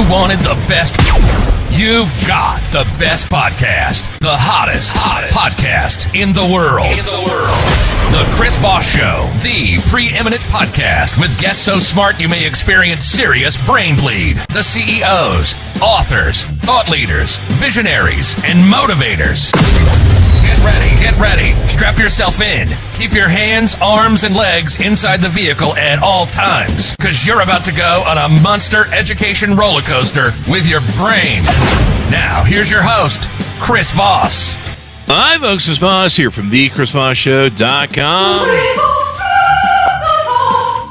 you wanted the best, you've got the best podcast. The hottest podcast in the world. The Chris Voss Show, the preeminent podcast with guests so smart you may experience serious brain bleed. The CEOs, authors, thought leaders, visionaries, and motivators. Get ready. Strap yourself in. Keep your hands, arms, and legs inside the vehicle at all times, because you're about to go on a monster education roller coaster with your brain. Now, here's your host, Chris Voss. Hi, folks. Chris Voss here from thechrisvossshow.com.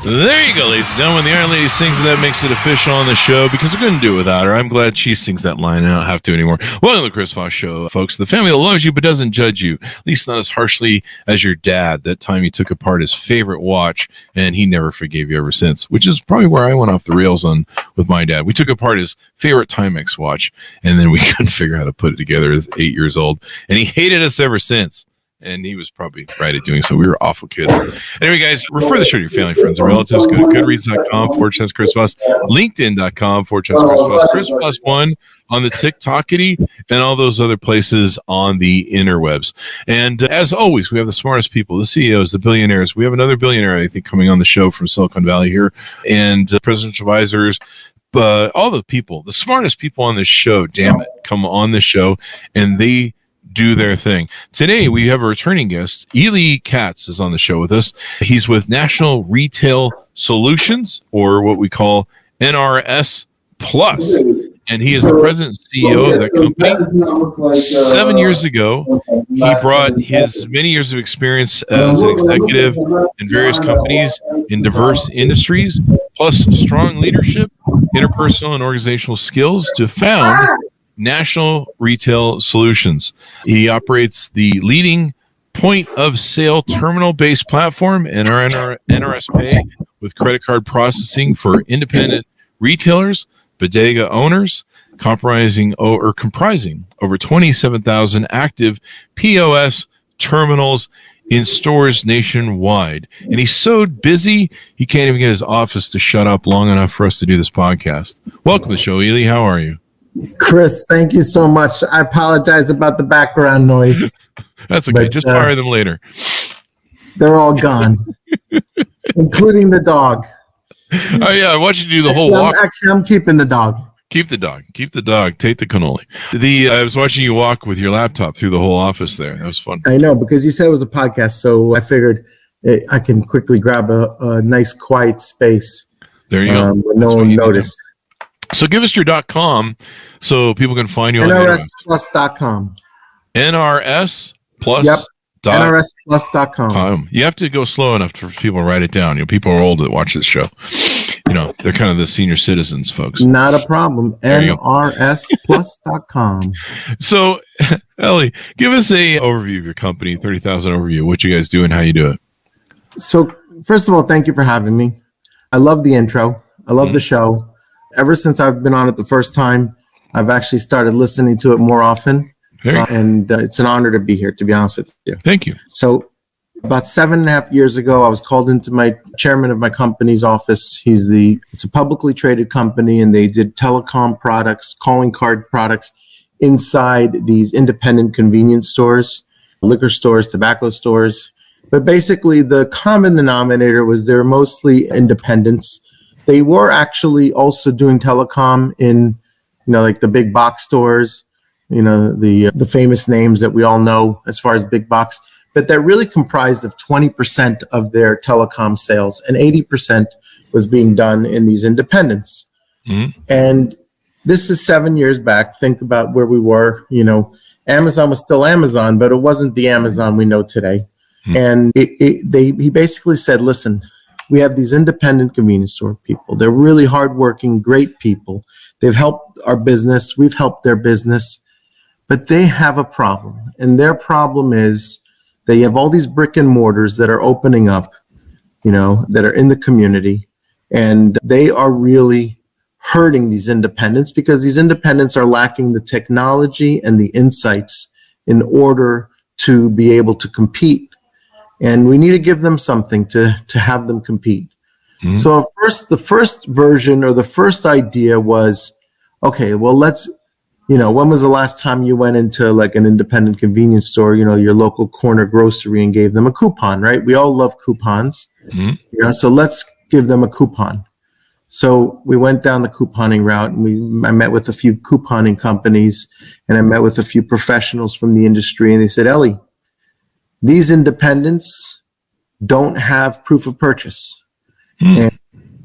There you go, ladies and gentlemen. The Iron Lady sings, that makes it official on the show because we couldn't do it without her. I'm glad she sings that line. I don't have to anymore. Welcome to the Chris Voss Show, folks. The family that loves you but doesn't judge you, at least not as harshly as your dad. That time you took apart his favorite watch, and he never forgave you ever since, which is probably where I went off the rails on with my dad. We took apart his favorite Timex watch, and then we couldn't figure out how to put it together as 8 years old, and he hated us ever since. And he was probably right at doing so. We were awful kids. Anyway, guys, refer the show to your family, friends, and relatives. Go to goodreads.com/Chris Voss, LinkedIn.com/Chris Voss, Chris Voss 1 on the TikTokity, and all those other places on the interwebs. And as always, we have the smartest people, the CEOs, the billionaires. We have another billionaire, I think, coming on the show from Silicon Valley here, and presidential advisors. But all the people, the smartest people on this show, damn it, come on this show, and they do their thing. Today, we have a returning guest. Elie Katz is on the show with us. He's with National Retail Solutions, or what we call NRS Plus. And he is the president and CEO of that company. 7 years ago, he brought his many years of experience as an executive in various companies in diverse industries, plus strong leadership, interpersonal and organizational skills to found National Retail Solutions. He operates the leading point-of-sale terminal-based platform in our NRS Pay with credit card processing for independent retailers, bodega owners, comprising over 27,000 active POS terminals in stores nationwide. And he's so busy, he can't even get his office to shut up long enough for us to do this podcast. Welcome to the show, Elie. How are you? Chris, thank you so much. I apologize about the background noise. That's okay. Just fire them later. They're all gone, including the dog. Oh, yeah. I want you to do the whole walk. I'm keeping the dog. Keep the dog. Keep the dog. Take the cannoli. I was watching you walk with your laptop through the whole office there. That was fun. I know, because you said it was a podcast, so I figured I can quickly grab a nice, quiet space. There you go. Where no one noticed. So give us your .com so people can find you on NRSplus.com. NRS Plus. Yep. NRSplus.com. You have to go slow enough for people to write it down. People are old that watch this show. They're kind of the senior citizens, folks. Not a problem. NRSplus.com. So, Elie, give us a overview of your company, 30,000 overview, what you guys do and how you do it. So, first of all, thank you for having me. I love the intro. I love the show. Ever since I've been on it the first time, I've actually started listening to it more often. And it's an honor to be here, to be honest with you. Thank you. So about 7.5 years ago, I was called into my chairman of my company's office. It's a publicly traded company, and they did telecom products, calling card products inside these independent convenience stores, liquor stores, tobacco stores. But basically, the common denominator was they're mostly independents. They were actually also doing telecom in, like the big box stores, the famous names that we all know as far as big box. But that really comprised of 20% of their telecom sales, and 80% was being done in these independents. Mm-hmm. And this is 7 years back. Think about where we were. Amazon was still Amazon, but it wasn't the Amazon we know today. Mm-hmm. And he basically said, listen, we have these independent convenience store people. They're really hardworking, great people. They've helped our business. We've helped their business. But they have a problem. And their problem is they have all these brick and mortars that are opening up, that are in the community. And they are really hurting these independents because these independents are lacking the technology and the insights in order to be able to compete. And we need to give them something to have them compete. Mm-hmm. So the first version or the first idea was, okay, well, when was the last time you went into like an independent convenience store, your local corner grocery, and gave them a coupon, right? We all love coupons, so let's give them a coupon. So we went down the couponing route, and I met with a few couponing companies, and I met with a few professionals from the industry, and they said, Elie, these independents don't have proof of purchase. And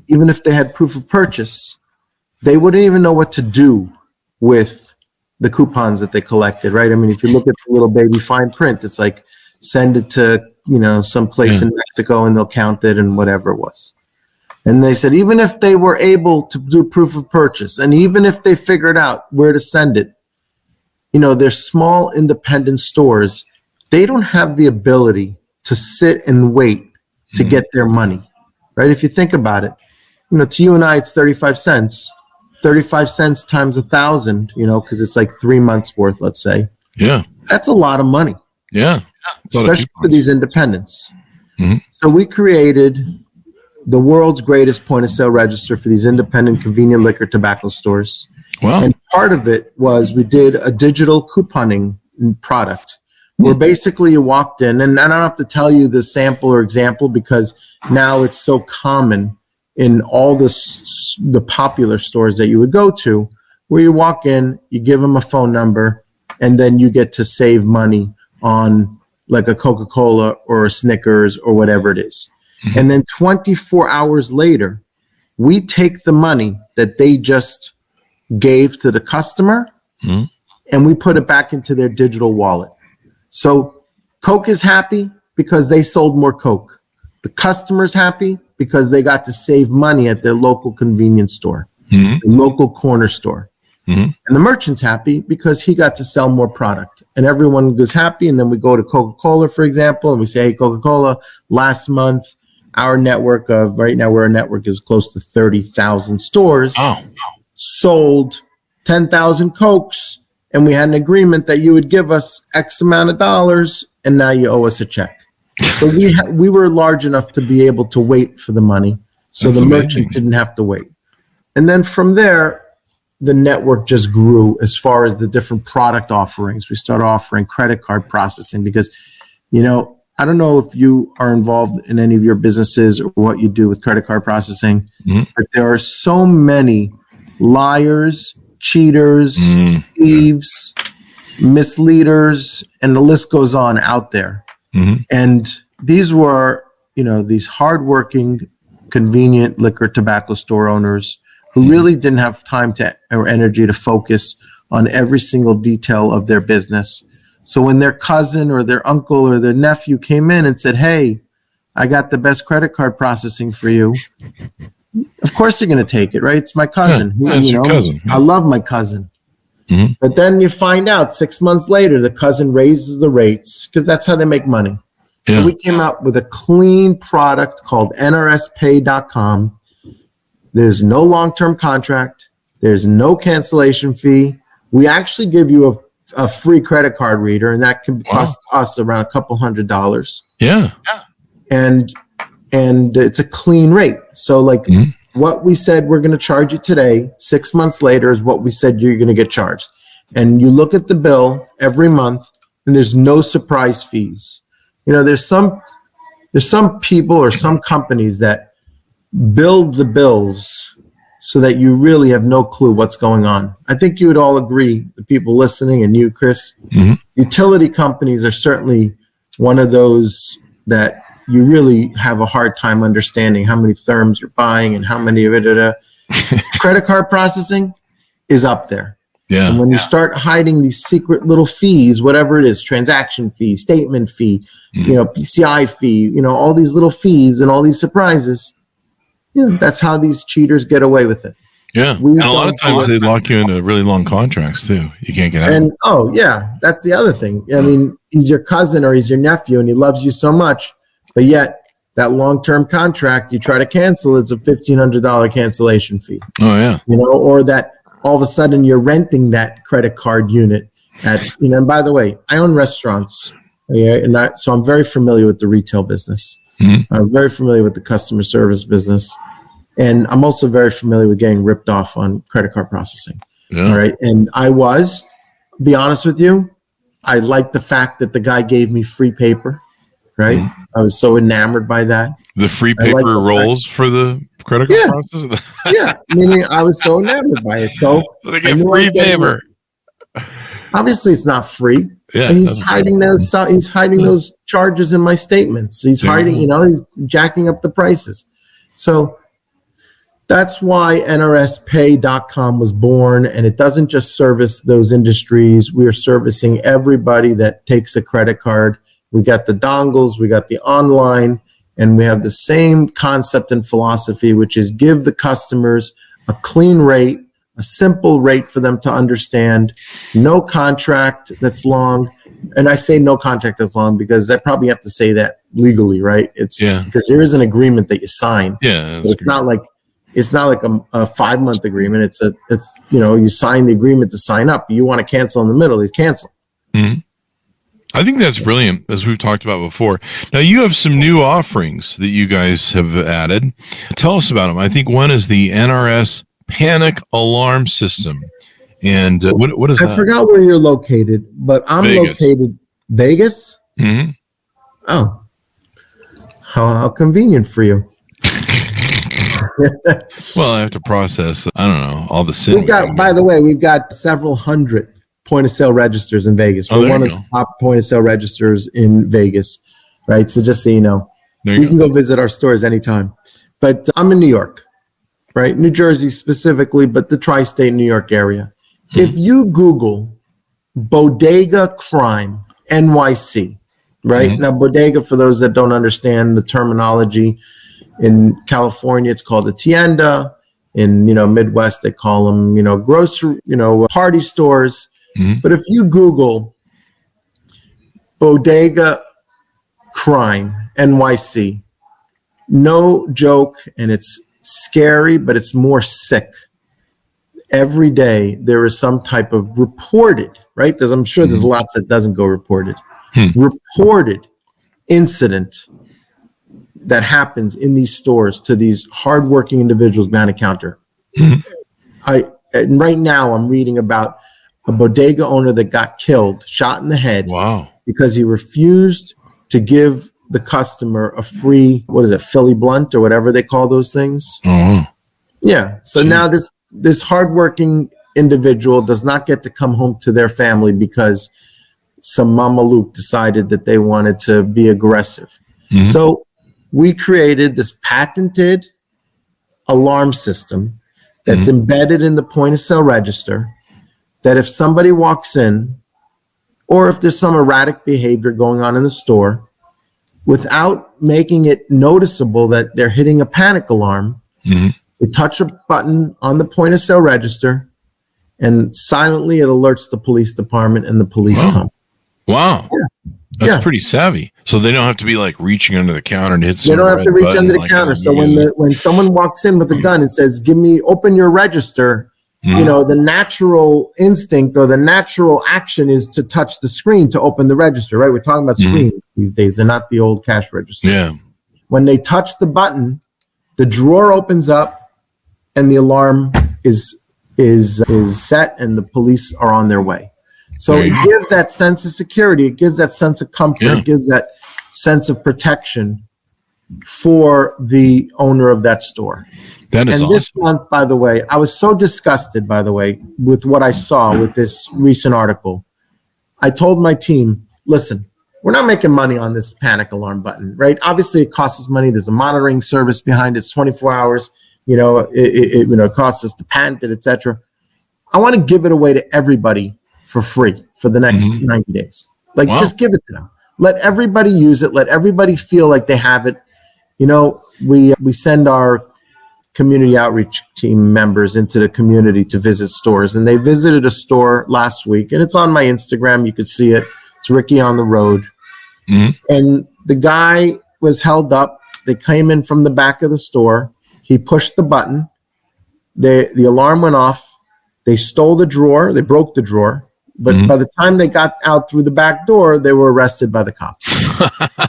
even if they had proof of purchase, they wouldn't even know what to do with the coupons that they collected, right? I mean, if you look at the little baby fine print, it's like, send it to, some place in Mexico, and they'll count it and whatever it was. And they said, even if they were able to do proof of purchase, and even if they figured out where to send it, they're small independent stores. They don't have the ability to sit and wait to get their money, right? If you think about it, to you and I, it's 35 cents. 35 cents times 1,000, because it's like 3 months worth, let's say. Yeah. That's a lot of money. Yeah. Especially for these independents. So we created the world's greatest point of sale register for these independent convenient liquor tobacco stores. Wow. And part of it was we did a digital couponing product where basically you walked in, and I don't have to tell you the sample or example because now it's so common in all the popular stores that you would go to, where you walk in, you give them a phone number, and then you get to save money on like a Coca-Cola or a Snickers or whatever it is. And then 24 hours later, we take the money that they just gave to the customer and we put it back into their digital wallet. So Coke is happy because they sold more Coke. The customer's happy because they got to save money at their local convenience store, the local corner store. And the merchant's happy because he got to sell more product. And everyone goes happy. And then we go to Coca-Cola, for example, and we say, hey, Coca-Cola, last month, our network of, right now, our network is close to 30,000 stores, sold 10,000 Cokes, and we had an agreement that you would give us X amount of dollars, and now you owe us a check. So we were large enough to be able to wait for the money, so the merchant didn't have to wait. And then from there, the network just grew as far as the different product offerings. We started offering credit card processing because, I don't know if you are involved in any of your businesses or what you do with credit card processing, but there are so many liars, cheaters, thieves, misleaders, and the list goes on out there. And these were, these hardworking, convenient liquor tobacco store owners who really didn't have time or energy to focus on every single detail of their business. So when their cousin or their uncle or their nephew came in and said, hey, I got the best credit card processing for you, of course you're going to take it, right? It's my cousin. Your cousin. I love my cousin. But then you find out 6 months later, the cousin raises the rates because that's how they make money. So we came out with a clean product called NRSPay.com. There's no long-term contract. There's no cancellation fee. We actually give you a free credit card reader, and that can cost us around a couple $100. Yeah. And it's a clean rate. So like what we said we're going to charge you today, 6 months later is what we said you're going to get charged. And you look at the bill every month, and there's no surprise fees. There's some people or some companies that build the bills so that you really have no clue what's going on. I think you would all agree, the people listening and you, Chris, utility companies are certainly one of those that you really have a hard time understanding how many therms you're buying and how many of it. Credit card processing is up there. Yeah. And when you start hiding these secret little fees, whatever it is, transaction fee, statement fee, PCI fee, all these little fees and all these surprises, that's how these cheaters get away with it. Yeah. And a lot of times they lock you into really long contracts too. You can't get out. And that's the other thing. I mean, he's your cousin or he's your nephew and he loves you so much, but yet that long-term contract you try to cancel is a $1,500 cancellation fee. Oh yeah. Or that all of a sudden you're renting that credit card unit at, and by the way, I own restaurants. So I'm very familiar with the retail business. I'm very familiar with the customer service business. And I'm also very familiar with getting ripped off on credit card processing. Yeah. All right. And be honest with you, I liked the fact that the guy gave me free paper, right? Mm-hmm. I was so enamored by that. The free paper rolls for the credit card process? Yeah. Meaning I was so enamored by it. So they get free paper. Obviously, it's not free. Yeah, he's hiding those. He's hiding those charges in my statements. He's hiding. He's jacking up the prices. So that's why NRSPay.com was born, and it doesn't just service those industries. We are servicing everybody that takes a credit card. We got the dongles, we got the online, and we have the same concept and philosophy, which is give the customers a clean rate, a simple rate for them to understand, no contract that's long. And I say no contract that's long because I probably have to say that legally, right? Because there is an agreement that you sign. Yeah. But it's not like a 5-month agreement. It's you sign the agreement to sign up. You want to cancel in the middle, you cancel. Mm-hmm. I think that's brilliant, as we've talked about before. Now, you have some new offerings that you guys have added. Tell us about them. I think one is the NRS Panic Alarm System. And what is that? I forgot where you're located, but I'm located Vegas. Mm-hmm. Oh, how convenient for you. Well, I have to process, I don't know, all the sin. By the way, we've got several hundred point of sale registers in Vegas. We're one of the top point of sale registers in Vegas, right? So just so you know, you can go visit our stores anytime. But I'm in New York, right? New Jersey specifically, but the tri-state New York area. If you Google bodega crime, NYC, right? Mm-hmm. Now, bodega, for those that don't understand the terminology, in California, it's called a tienda. In, Midwest, they call them, grocery, party stores. Mm-hmm. But if you Google bodega crime, NYC, no joke, and it's scary, but it's more sick. Every day there is some type of reported, right? I'm sure there's lots that doesn't go reported. Reported incident that happens in these stores to these hardworking individuals behind a counter. And right now I'm reading about a bodega owner that got killed, shot in the head. Wow. Because he refused to give the customer a free, Philly blunt or whatever they call those things. Uh-huh. Yeah. So now this hardworking individual does not get to come home to their family because some Mama Luke decided that they wanted to be aggressive. Mm-hmm. So we created this patented alarm system that's embedded in the point of sale register, that if somebody walks in, or if there's some erratic behavior going on in the store, without making it noticeable that they're hitting a panic alarm, you touch a button on the point of sale register, and silently it alerts the police department, and the police come. Wow. Yeah. That's pretty savvy. So they don't have to be like reaching under the counter and hit some. They don't have to reach under the counter. So when someone walks in with a gun and says, open your register, the natural instinct or the natural action is to touch the screen to open the register, right? We're talking about screens these days. They're not the old cash register. Yeah. When they touch the button, the drawer opens up and the alarm is set and the police are on their way. So it gives that sense of security. It gives that sense of comfort. Yeah. It gives that sense of protection for the owner of that store. That is awesome. This month, by the way, I was so disgusted, with what I saw with this recent article. I told my team, listen, we're not making money on this panic alarm button, right? Obviously, it costs us money. There's a monitoring service behind it. It's 24 hours. It costs us to patent it, etc. I want to give it away to everybody for free for the next 90 days. Just give it to them. Let everybody use it. Let everybody feel like they have it. We send our community outreach team members into the community to visit stores, and they visited a store last week, and it's on my Instagram. You could see it. It's Ricky on the Road. And the guy was held up. They came in from the back of the store. He pushed the button. The alarm went off. They stole the drawer. They broke the drawer. But by the time they got out through the back door, they were arrested by the cops.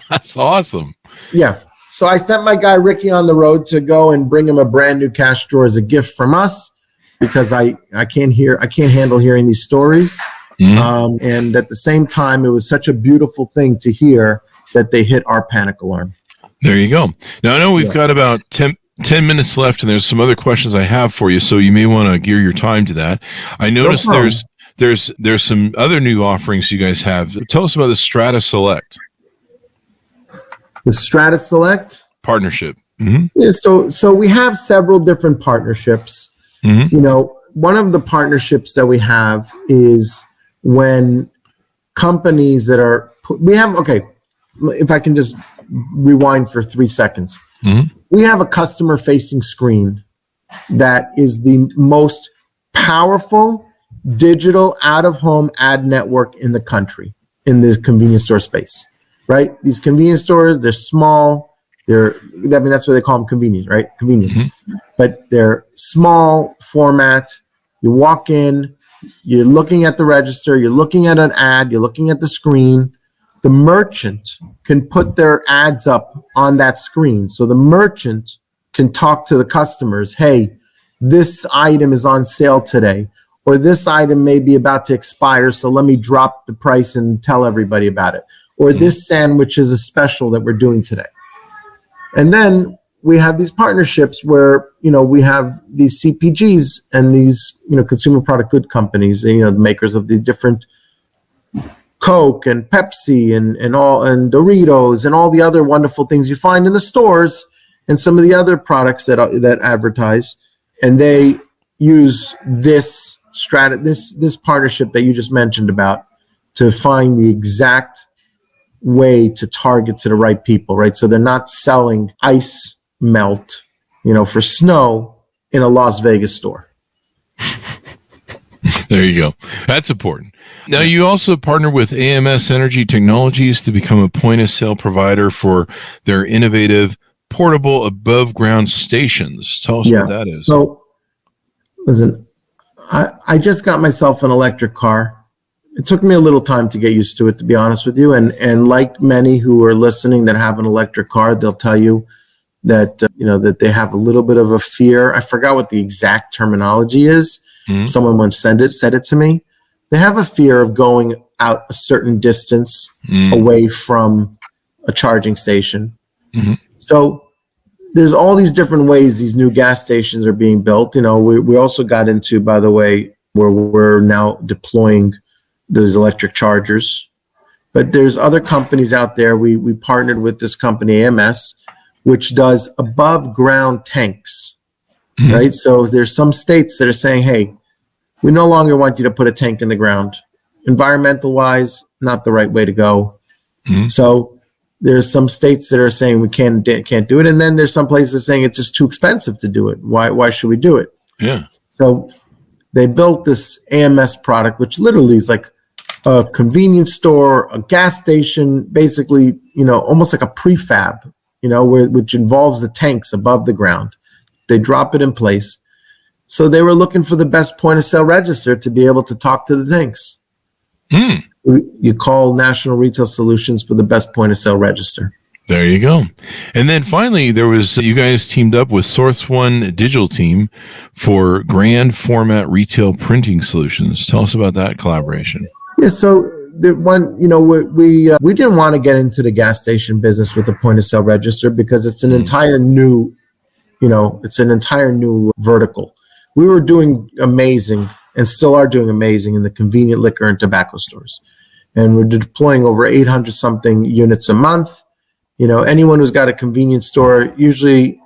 That's awesome. Yeah. So I sent my guy Ricky on the Road to go and bring him a brand new cash drawer as a gift from us. because I can't handle hearing these stories. And at the same time, it was such a beautiful thing to hear that they hit our panic alarm. There you go. Now, I know we've got about 10 minutes left, and there's some other questions I have for you, so you may want to gear your time to that. I noticed there's some other new offerings you guys have. Tell us about the Strata Select. The Strata Select? Partnership. Yeah, so we have several different partnerships. One of the partnerships that we have is when companies that are, if I can just rewind for 3 seconds. We have a customer facing screen that is the most powerful digital out of home ad network in the country in the convenience store space, right? These convenience stores, they're small. That's what they call them, convenience, right? Convenience. But they're small format. You walk in, you're looking at the register, you're looking at an ad, you're looking at the screen. The merchant can put their ads up on that screen. So the merchant can talk to the customers, hey, this item is on sale today, or this item may be about to expire, so let me drop the price and tell everybody about it. Or this sandwich is a special that we're doing today. And then we have these partnerships where, we have these CPGs and these, consumer product good companies, the makers of the different Coke and Pepsi and Doritos and all the other wonderful things you find in the stores and some of the other products that advertise, and they use this partnership that you just mentioned about to find the exact way to target to the right people, right? So they're not selling ice melt, for snow in a Las Vegas store. There you go. That's important. Now, you also partner with AMS Energy Technologies to become a point-of-sale provider for their innovative portable above-ground stations. Tell us what that is. So, listen, I just got myself an electric car. It took me a little time to get used to it, to be honest with you. And like many who are listening that have an electric car, they'll tell you that, that they have a little bit of a fear. I forgot what the exact terminology is. Someone once said it to me. They have a fear of going out a certain distance away from a charging station. So there's all these different ways these new gas stations are being built. We also got into, by the way, where we're now deploying those electric chargers. But there's other companies out there. We partnered with this company, AMS, which does above ground tanks. Right? So there's some states that are saying, hey, we no longer want you to put a tank in the ground. Environmental wise, not the right way to go. So there's some states that are saying we can't do it. And then there's some places saying it's just too expensive to do it. Why should we do it? Yeah. So they built this AMS product, which literally is like a convenience store, a gas station, basically, almost like a prefab, which involves the tanks above the ground. They drop it in place. So they were looking for the best point of sale register to be able to talk to the tanks. You call National Retail Solutions for the best point of sale register. There you go. And then finally, you guys teamed up with Source One Digital Team for grand format retail printing solutions. Tell us about that collaboration. Yeah, so we didn't want to get into the gas station business with the point of sale register because it's an entire new, vertical. We were doing amazing and still are doing amazing in the convenient liquor and tobacco stores. And we're deploying over 800 something units a month. Anyone who's got a convenience store, usually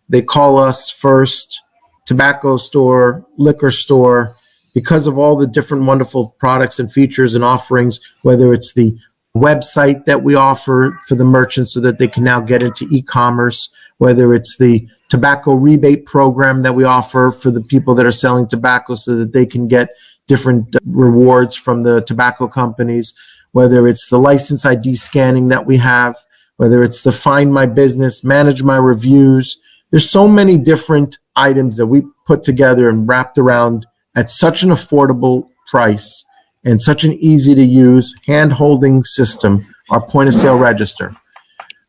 they call us first, tobacco store, liquor store, because of all the different wonderful products and features and offerings, whether it's the website that we offer for the merchants so that they can now get into e-commerce, whether it's the tobacco rebate program that we offer for the people that are selling tobacco so that they can get different rewards from the tobacco companies, whether it's the license ID scanning that we have, whether it's the Find My Business, Manage My Reviews. There's so many different items that we put together and wrapped around at such an affordable price and such an easy to use hand-holding system, our point of sale register.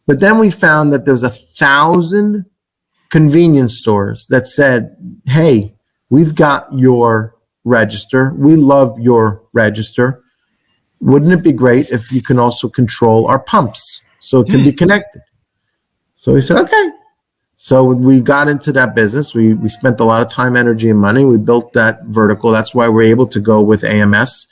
But then we found that there was 1,000 convenience stores that said, hey, we've got your register. We love your register. Wouldn't it be great if you can also control our pumps so it can be connected? So we said, okay. So we got into that business. We spent a lot of time, energy, and money. We built that vertical. That's why we're able to go with AMS.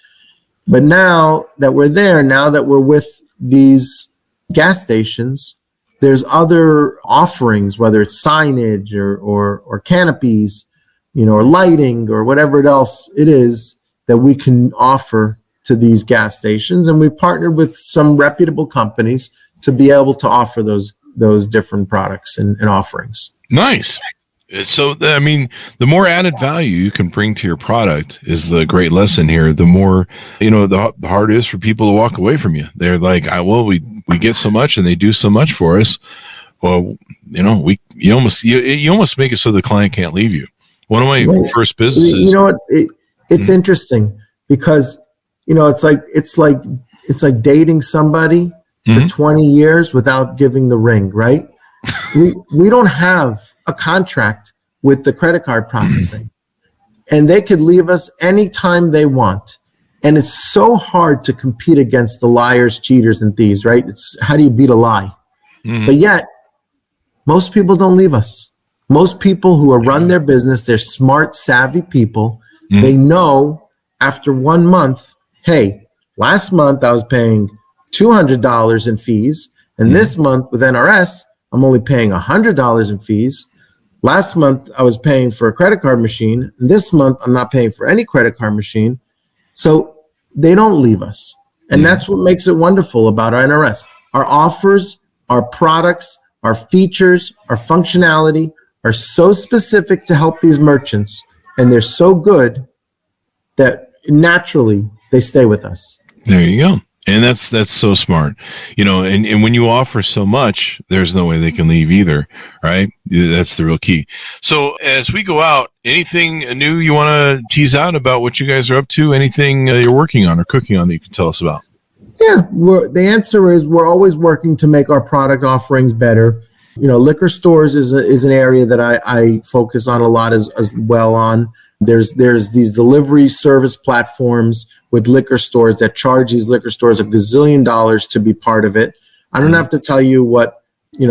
But now that we're there, now that we're with these gas stations, there's other offerings, whether it's signage or canopies, or lighting or whatever else it is that we can offer to these gas stations. And we've partnered with some reputable companies to be able to offer those different products and offerings. Nice. So, I mean, the more added value you can bring to your product is the great lesson here. The more, the harder it is for people to walk away from you. They're like, we get so much and they do so much for us. Well, you almost make it so the client can't leave you. One of my first businesses. You know what? It's interesting because, it's like dating somebody for 20 years without giving the ring, right? We don't have a contract with the credit card processing, and they could leave us anytime they want. And it's so hard to compete against the liars, cheaters, and thieves, right? It's how do you beat a lie? But yet, most people don't leave us. Most people who run their business, they're smart, savvy people. They know after 1 month, hey, last month I was paying $200 in fees, and this month with NRS, I'm only paying $100 in fees. Last month I was paying for a credit card machine, and this month I'm not paying for any credit card machine. So they don't leave us. And that's what makes it wonderful about our NRS. Our offers, our products, our features, our functionality are so specific to help these merchants, and they're so good that naturally they stay with us. There you go. And that's so smart, and when you offer so much, there's no way they can leave either, right? That's the real key. So as we go out, anything new you want to tease out about what you guys are up to? Anything you're working on or cooking on that you can tell us about? Yeah, the answer is we're always working to make our product offerings better. Liquor stores is an area that I focus on a lot as well on. There's these delivery service platforms with liquor stores that charge these liquor stores $1 gazillion to be part of it. I don't have to tell you what,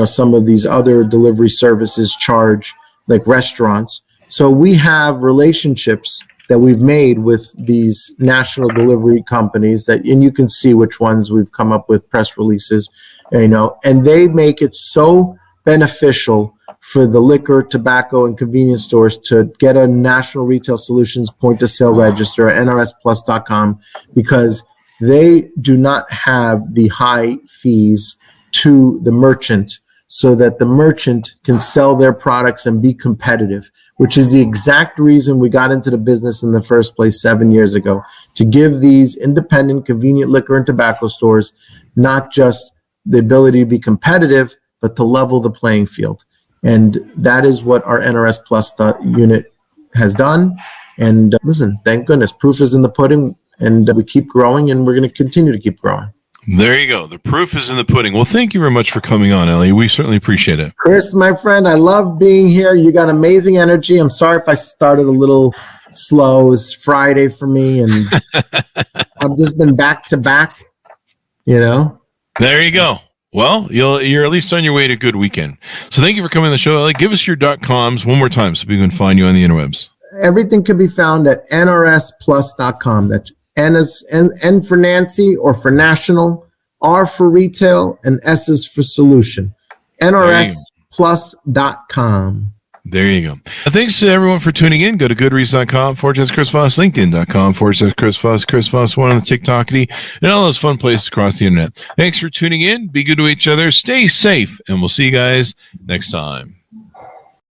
some of these other delivery services charge, like restaurants. So we have relationships that we've made with these national delivery companies and you can see which ones we've come up with press releases, and they make it so beneficial for the liquor, tobacco, and convenience stores to get a National Retail Solutions point-of-sale register at nrsplus.com because they do not have the high fees to the merchant so that the merchant can sell their products and be competitive, which is the exact reason we got into the business in the first place 7 years ago, to give these independent, convenient liquor and tobacco stores not just the ability to be competitive, but to level the playing field. And that is what our NRS Plus unit has done. And listen, thank goodness, proof is in the pudding, and we keep growing, and we're going to continue to keep growing. There you go. The proof is in the pudding. Well, thank you very much for coming on, Elie. We certainly appreciate it. Chris, my friend, I love being here. You got amazing energy. I'm sorry if I started a little slow. It's Friday for me, and I've just been back to back, There you go. Well, you're at least on your way to a good weekend. So thank you for coming on the show, Elie. Give us your .coms one more time so people can find you on the interwebs. Everything can be found at nrsplus.com. That's N for Nancy or for national, R for retail, and S is for solution. nrsplus.com. There you go. Thanks to everyone for tuning in. Go to goodreads.com/Chris Voss, LinkedIn.com/Chris Voss, Chris Voss 1 on the TikTokity, and all those fun places across the internet. Thanks for tuning in. Be good to each other. Stay safe, and we'll see you guys next time.